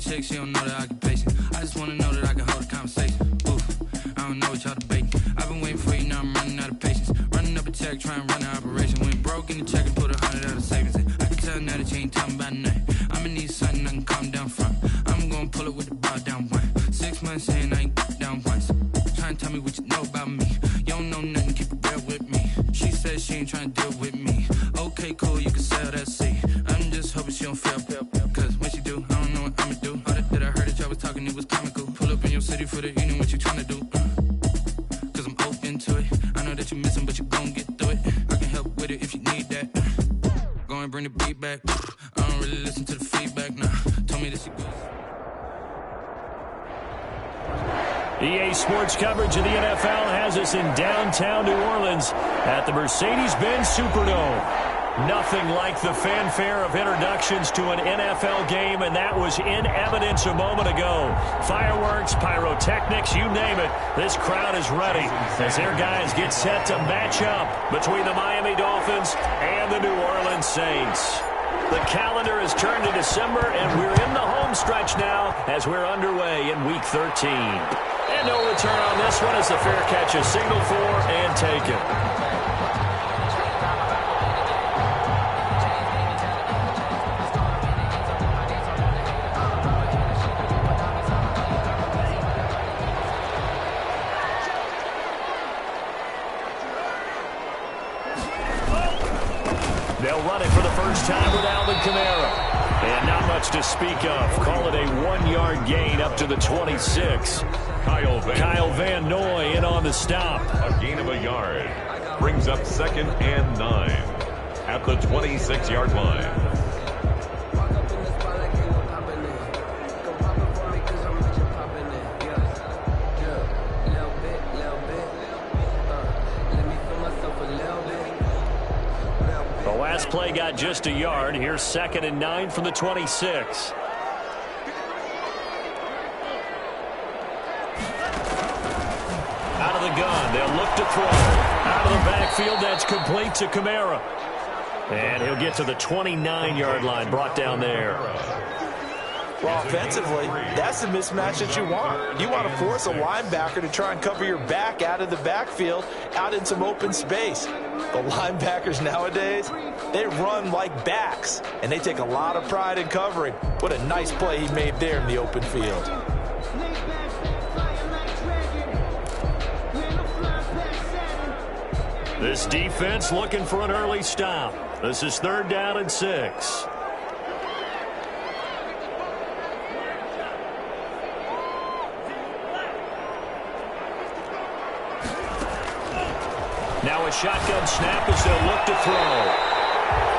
chick, she don't know the occupation. I just wanna know that I can hold a conversation. Oof, I don't know what y'all debating. I've been waiting for you, now I'm running out of patience. Running up a check, trying to run an operation. Went broke in the check and put 100 out of savings in. I can tell now that you ain't talking about nothing. I'ma need something I can calm down from. I'm gonna pull it with the bar down one. 6 months in, I ain't down once. Trying to tell me what you know about me. You don't know nothing, keep it real with me. She said she ain't trying to deal with me. Okay, cool, you can sell that seat. I'm just hoping she don't fail. Cause when she do, I don't know what I'ma do. All that I heard that y'all was talking, it was comical. Pull up in your city for the evening, what you trying to do? Cause I'm open to it. I know that you missing, but you gon' get through it. I can help with it if you need that. Go and bring the beat back. I don't really listen to the feedback, nah. Told me that she goes. EA Sports coverage of the NFL has us in downtown New Orleans at the Mercedes-Benz Superdome. Nothing like the fanfare of introductions to an NFL game, and that was in evidence a moment ago. Fireworks, pyrotechnics, you name it. This crowd is ready as their guys get set to match up between the Miami Dolphins and the New Orleans Saints. The calendar has turned to December, and we're in the home stretch now as we're underway in Week 13. And no return on this one as the fair catch is signaled for and taken. They'll run it for the first time with Alvin Kamara. And not much to speak of. Call it a 1-yard gain up to the 26. Kyle Van Noy in on the stop. A gain of a yard. Brings up 2nd and 9 at the 26-yard line. The last play got just a yard. Here's 2nd and 9 from the 26. Out of the gun. They'll look to throw. Out of the backfield. That's complete to Kamara. And he'll get to the 29-yard line. Brought down there. Well, offensively, that's the mismatch that you want. You want to force a linebacker to try and cover your back out of the backfield, out in some open space. The linebackers nowadays, they run like backs, and they take a lot of pride in covering. What a nice play he made there in the open field. This defense looking for an early stop. This is 3rd down and 6. Now a shotgun snap as they'll look to throw.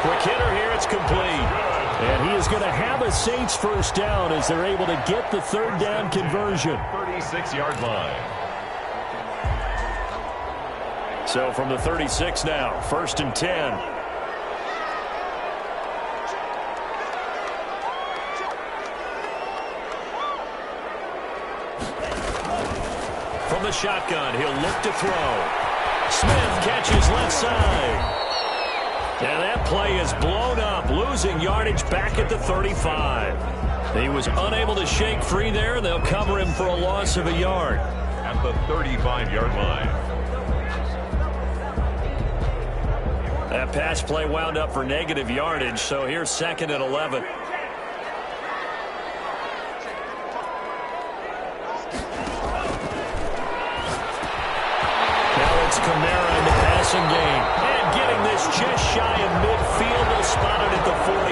Quick hitter here, it's complete. And he is going to have a Saints first down as they're able to get the 3rd down conversion. 36-yard line. So from the 36 now, 1st and 10. From the shotgun, he'll look to throw. Smith catches left side. And that play is blown up, losing yardage back at the 35. He was unable to shake free there. They'll cover him for a loss of a yard. At the 35-yard line. That pass play wound up for negative yardage, so here's 2nd and 11. Kamara in the passing game. And getting this just shy of midfield. They'll spot it at the 49.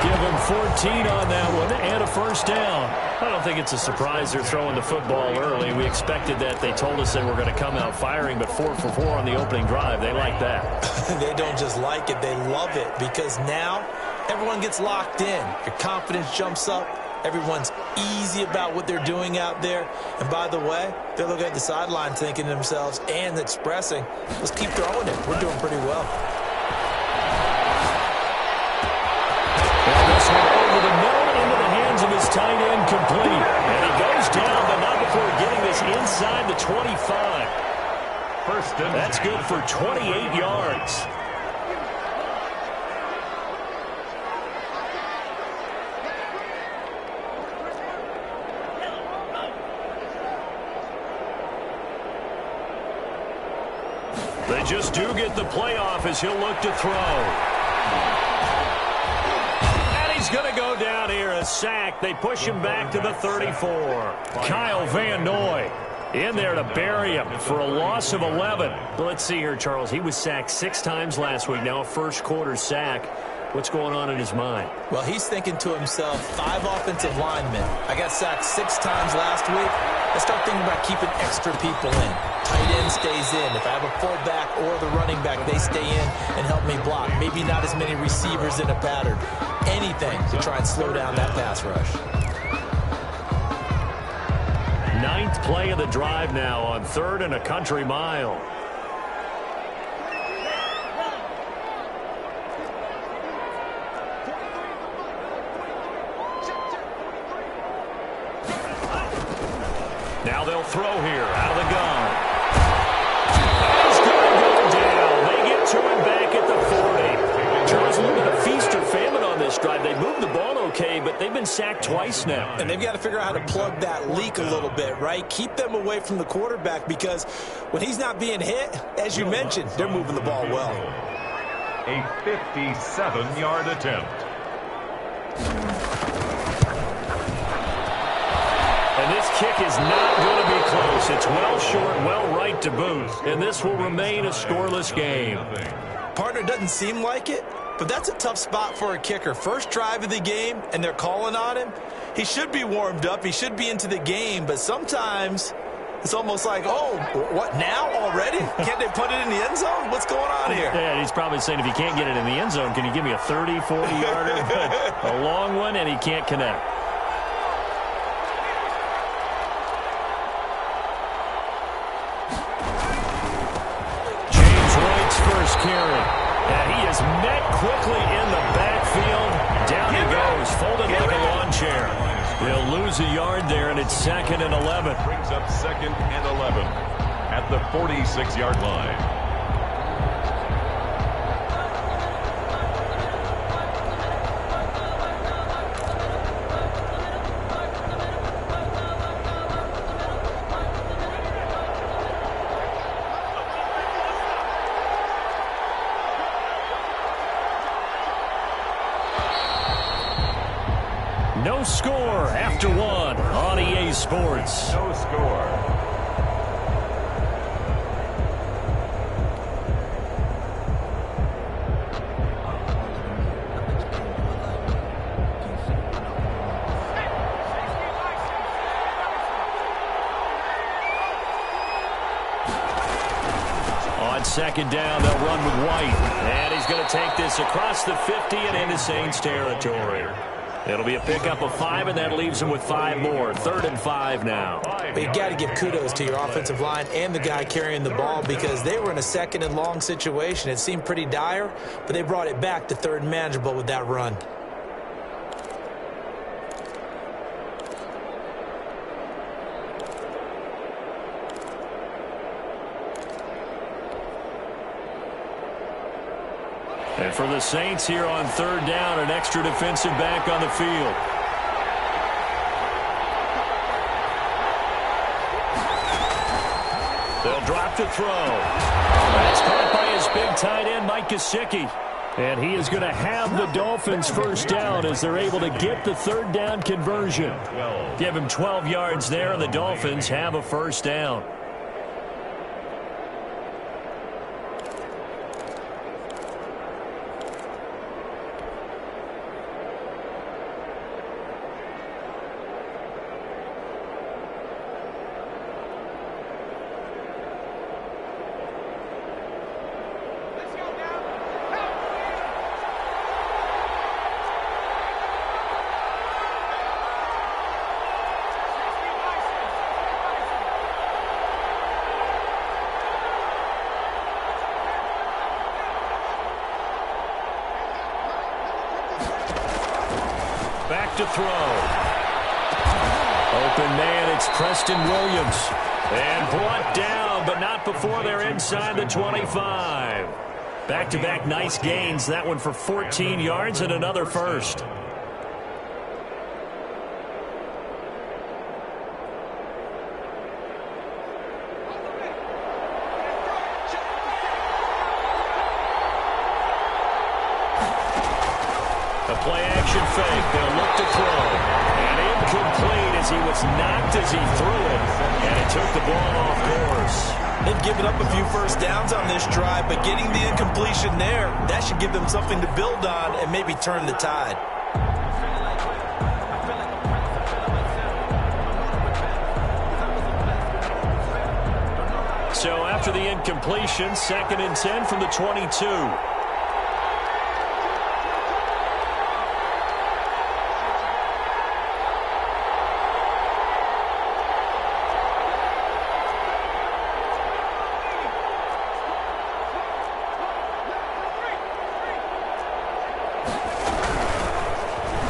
Give him 14 on that one and a first down. I don't think it's a surprise they're throwing the football early. We expected that. They told us they were going to come out firing, but 4 for 4 on the opening drive. They like that. They don't just like it. They love it because now everyone gets locked in. Your confidence jumps up. Everyone's easy about what they're doing out there. And by the way, they're looking at the sideline thinking to themselves and expressing, let's keep throwing it. We're doing pretty well. Well, this one over the middle into the hands of his tight end complete. And he goes down, but not before getting this inside the 25. That's good for 28 yards. They just do get the playoff as he'll look to throw. And he's going to go down here, a sack. They push him back to the 34. Kyle Van Noy in there to bury him for a loss of 11. Well, let's see here, Charles. He was sacked 6 times last week. Now a first-quarter sack. What's going on in his mind? Well, he's thinking to himself, 5 offensive linemen. I got sacked 6 times last week. I start thinking about keeping extra people in. Tight end stays in. If I have a fullback or the running back, they stay in and help me block. Maybe not as many receivers in a pattern. Anything to try and slow down that pass rush. 9th play of the drive now on 3rd and a country mile. Now they'll throw here out of the gun. He's going to go down. They get to him back at the 40. Charles, a little bit of feast or famine on this drive. They moved the ball okay, but they've been sacked twice now. And they've got to figure out how to plug that leak a little bit, right? Keep them away from the quarterback because when he's not being hit, as you mentioned, they're moving the ball well. A 57-yard attempt. And this kick is not going to be close. It's well short, well right to boot. And this will remain a scoreless game. Partner, doesn't seem like it, but that's a tough spot for a kicker. First drive of the game, and they're calling on him. He should be warmed up. He should be into the game, but sometimes it's almost like, oh, what, now already? Can't they put it in the end zone? What's going on here? Yeah, he's probably saying, if you can't get it in the end zone, can you give me a 30, 40-yarder? A long one, and he can't connect. First carry. And he is met quickly in the backfield. Down he goes, folded like a lawn chair. He'll lose a yard there, and it's 2nd and 11. Brings up 2nd and 11 at the 46-yard line. No score after 1 on EA Sports. No score. On 2nd down, they'll run with White. And he's going to take this across the 50 and into Saints territory. It'll be a pickup of 5, and that leaves him with 5 more. 3rd and 5 now. But you got to give kudos to your offensive line and the guy carrying the ball because they were in a 2nd and long situation. It seemed pretty dire, but they brought it back to 3rd and manageable with that run. And for the Saints here on 3rd down, an extra defensive back on the field. They'll drop to throw. That's caught by his big tight end, Mike Gesicki. And he is going to have the Dolphins first down as they're able to get the 3rd down conversion. Give him 12 yards there, and the Dolphins have a first down. Back to throw. Open man, it's Preston Williams. And brought down, but not before they're inside the 25. Back-to-back nice gains. That one for 14 yards and another first. looked as he threw it, and it took the ball off course. They've given up a few first downs on this drive, but getting the incompletion there, that should give them something to build on and maybe turn the tide. So after the incompletion, 2nd and 10 from the 22.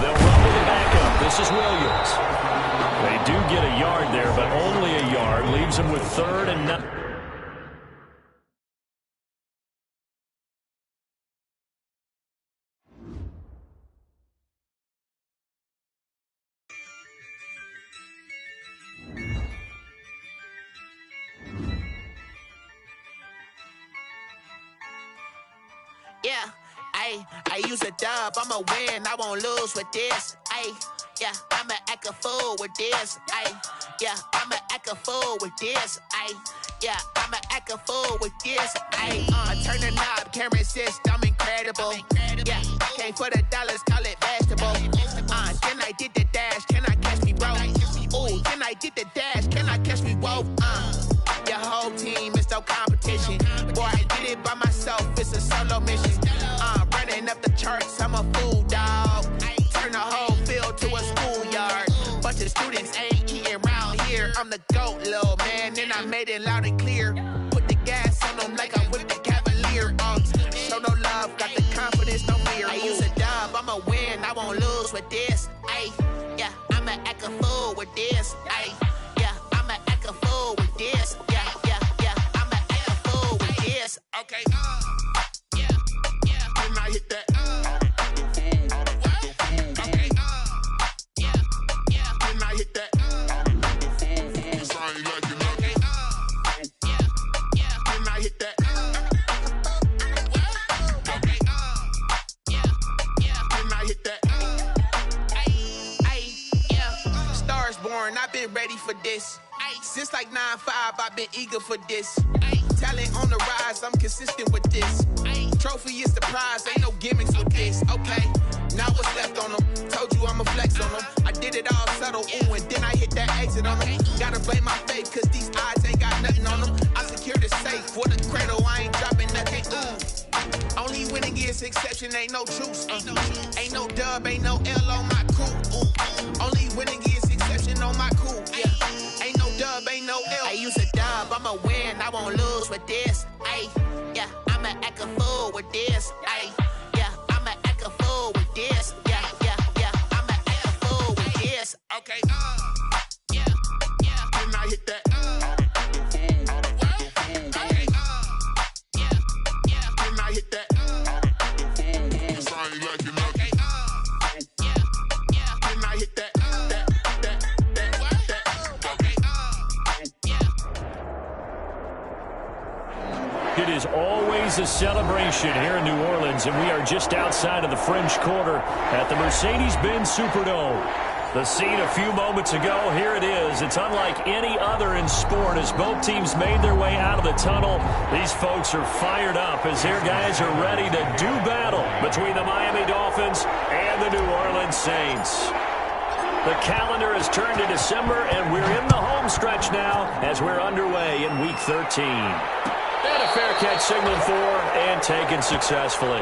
They'll run with the backup. This is Williams. They do get a yard there, but only a yard. Leaves them with 3rd and 9. Yeah, I use a dub, I'ma win, I won't lose with this. Yeah, I'ma act a fool with this. Yeah, I'ma act a fool with this. Yeah, I'ma act a fool with this. Turn the knob, camera assist, I'm incredible. Yeah, came for the dollars, call it vegetable. Then I did the dash, can I catch me, bro? Ooh, then I did the dash, can I catch me, whoa? Your whole team is no competition. Boy, I did it by myself, it's a solo mission. Running up the charts, I'm a fool, dog. Turn the whole field to a schoolyard. Bunch of students ain't eating round here. I'm the GOAT, little man, and I made it loud and clear. Put the gas on them like I whipped the Cavalier. Show no love, got the confidence, no fear. I use a dub, I'ma win, I won't lose with this. Yeah, I'ma act a fool with this. Yeah, I'ma act a fool with this. Yeah, I'ma act a fool with this. Okay, yeah, when I hit that. Okay, yeah, when I hit that. Cause I ain't like it. Okay, yeah, when I hit that. Okay, yeah, when I hit that. Yeah, stars born, I've been ready for this. Since like 9-5, I've been eager for this. Talent on the rise, I'm consistent with this. Trophy is the prize, ain't no gimmicks with this. Okay, now what's left on them? Told you I'ma flex on them. I did it all subtle, ooh, and then I hit that exit on them. Gotta blame my faith, cause these odds ain't got nothing on them. I secure the safe for the cradle, I ain't dropping nothing, ooh. Only winning is exception, ain't no truce. Ain't no dub, ain't no L on my crew. Ooh. Only winning is exception on my crew. Yeah. Ain't no dub, ain't no L. I use a dub, I'ma win, I won't lose with this. Yeah, I'ma act a fool with this. Yeah, I'ma act a fool with this. Yeah, I'ma act a fool with this. Okay, yeah, when I hit that. Okay, yeah, when I hit that. Cause I ain't like it. Okay, yeah, when I hit that. It is always a celebration here in New Orleans, and we are just outside of the French Quarter at the Mercedes-Benz Superdome. The scene a few moments ago, here it is. It's unlike any other in sport as both teams made their way out of the tunnel. These folks are fired up as their guys are ready to do battle between the Miami Dolphins and the New Orleans Saints. The calendar has turned to December, and we're in the home stretch now as we're underway in Week 13. And a fair catch signaled for and taken successfully.